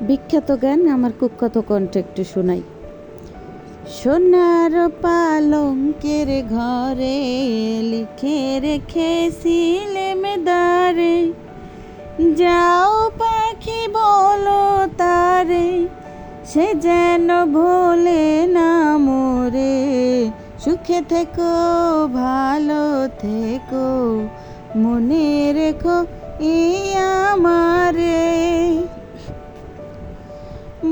বিখ্যাত গান আমার কুখ্যাত কণ্ঠে একটু শোনাই। সোনার পালঙ্কের ঘরে লিখে রেখেছিলে মেদারে, যাও পাখি বলো তারে, সে যেন ভোলে না মোরে। সুখে থেকো ভালো থেকো, মনে রেখো এই আমারে।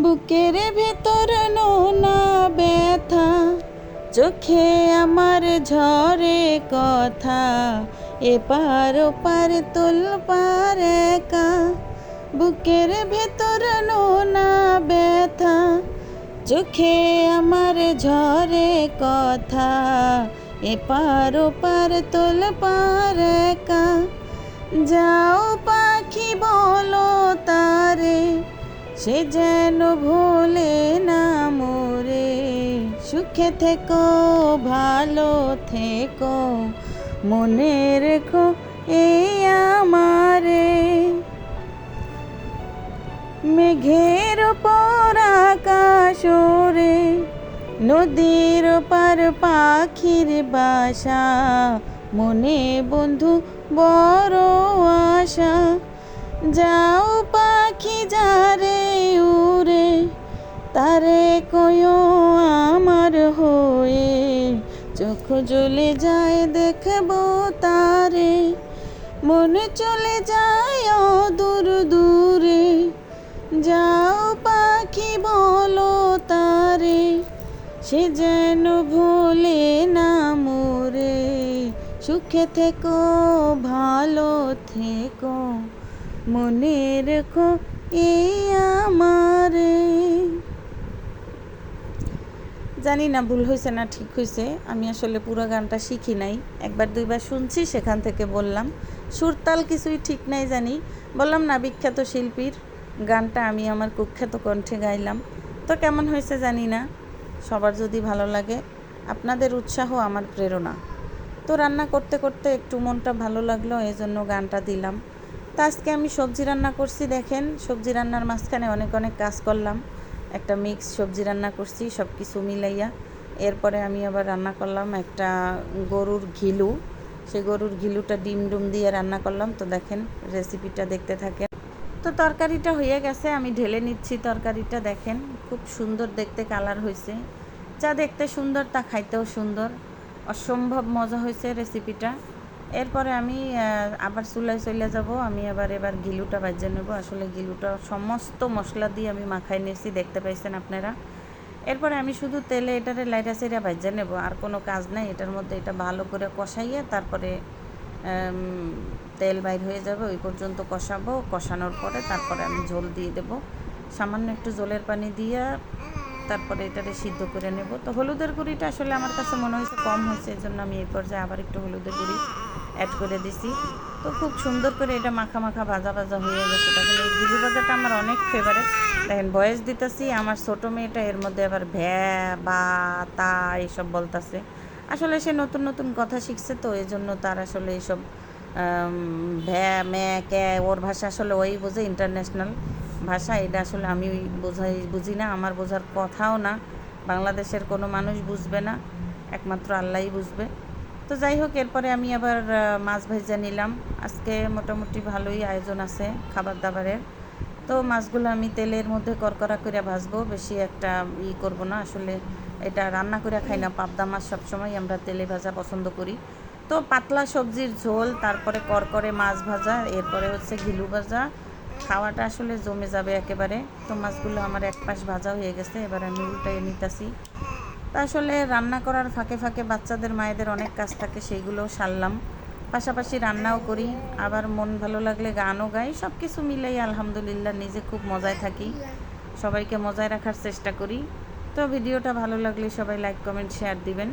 বুকের ভেতর নোনা ব্যথা, চোখে আমার ঝরে কথা, এপার ওপার তোলপার একা। বুকের ভেতর নোনা ব্যথা, চোখে আমার ঝরে কথা, এপার ওপার তোলপার একা। যাও পাখি বলো তারে, সে যেন ভোলে না মোরে। সুখে থেকো ভালো থেকো, মনে রেখো এই আমারে। মেঘের ওপর আকাশ ওরে, নদীর পার পাখির বাসা, মনে বন্ধু বড় আশা। যাও পাখি যারে উড়ে, তারে কয়ো আমার হয়ে, চোখ জ্বলে যায় দেখবো তারে, মন চলে যায় দূর দূরে। যাও পাখি বলো তারে, সে যেন ভোলে না মোরে। সুখে থেকো ভালো থেকো, মনে রেখো এই আমারে। জানি না ভুল হয়েছে না ঠিক হয়েছে, আমি আসলে পুরো গানটা শিখি নাই, একবার দুইবার শুনছি, সেখান থেকে বললাম। সুরতাল কিছুই ঠিক নাই জানি, বললাম না বিখ্যাত শিল্পীর গানটা আমি আমার কুখ্যাত কণ্ঠে গাইলাম। তো কেমন হয়েছে জানি না, সবার যদি ভালো লাগে, আপনাদের উৎসাহ আমার প্রেরণা। তো রান্না করতে করতে একটু মনটা ভালো লাগলো, এই জন্য গানটা দিলাম। তো আজকে আমি সবজি রান্না করছি, দেখেন সবজি রান্নার মাঝখানে অনেক অনেক কাজ করলাম। একটা মিক্স সবজি রান্না করছি সব কিছু মিলাইয়া। এরপরে আমি আবার রান্না করলাম একটা গরুর ঘিলু, সেই গরুর ঘিলুটা ডিম ডুম দিয়ে রান্না করলাম। তো দেখেন রেসিপিটা দেখতে থাকেন। তো তরকারিটা হয়ে গেছে, আমি ঢেলে নিচ্ছি তরকারিটা। দেখেন খুব সুন্দর দেখতে কালার হয়েছে, যা দেখতে সুন্দর তা খাইতেও সুন্দর, অসম্ভব মজা হয়েছে রেসিপিটা। এরপরে আমি আবার চুলায় চলে যাব, আমি এবার গিলুটা ভেজে নেব। আসলে গিলুটা সমস্ত মশলা দিয়ে আমি মাখাই নিয়েছি, দেখতে পাইছেন আপনারা। এরপরে আমি শুধু তেলে এটারে লাইটা সাইরা ভেজে নেব, আর কোনো কাজ নাই এটার মধ্যে। এটা ভালো করে কষাইয়ে তারপরে তেল বাইর হয়ে যাবে, ওই পর্যন্ত কষাবো। কষানোর পরে তারপরে আমি ঝোল দিয়ে দেব, সামান্য একটু জলের পানি দিয়ে তারপরে এটারে সিদ্ধ করে নেব। তো হলুদের গুঁড়িটা আসলে আমার কাছে মনে হয়েছে কম হয়েছে, এই জন্য আমি এই পর্যায়ে আবার একটু হলুদের গুঁড়ি অ্যাড করে দিছি। তো খুব সুন্দর করে এটা মাখা মাখা ভাজা ভাজা হয়ে গেছে। তখন এই গিলি ভাজাটা আমার অনেক ফেভারিট। দেখেন বয়স দিতেছি, আমার ছোটো মেয়েটা এর মধ্যে আবার ভ্যা বা তা এইসব বলতেছে। আসলে সে নতুন নতুন কথা শিখছে, তো এই জন্য তার আসলে এইসব ভ্যা ম্যা ক্যা ওর ভাষা আসলে ওই বোঝে, ইন্টারন্যাশনাল ভাষা। এটা আসলে আমি বুঝি না, আমার বোঝার কথাও না, বাংলাদেশের কোনো মানুষ বুঝবে না, একমাত্র আল্লাহই বুঝবে। তো যাই হোক, এরপরে আমি আবার মাছ ভেজে নিলাম। আজকে মোটামুটি ভালোই আয়োজন আছে খাবার দাবারের। তো মাছগুলো আমি তেলের মধ্যে করকরা করে ভাজবো, বেশি একটা করব না। আসলে এটা রান্না করে খাই না, পাবদা মাছ সবসময় আমরা তেলে ভাজা পছন্দ করি। তো পাতলা সবজির ঝোল, তারপরে করকরে মাছ ভাজা, এরপরে হচ্ছে ঘিলু ভাজা, খাওয়াটা আসলে জমে যাবে একেবারে। তো মাছগুলো আমার এক পাশ ভাজা হয়ে গেছে, এবার আমি উল্টাই নিতেছি। তা আসলে রান্না করার ফাঁকে ফাঁকে বাচ্চাদের মায়েদের অনেক কাজ থাকে, সেইগুলোও সারলাম, পাশাপাশি রান্নাও করি, আবার মন ভালো লাগলে গানও গাই। সব কিছু মিলেই আলহামদুলিল্লাহ নিজে খুব মজায় থাকি, সবাইকে মজায় রাখার চেষ্টা করি। তো ভিডিওটা ভালো লাগলে সবাই লাইক কমেন্ট শেয়ার দিবেন।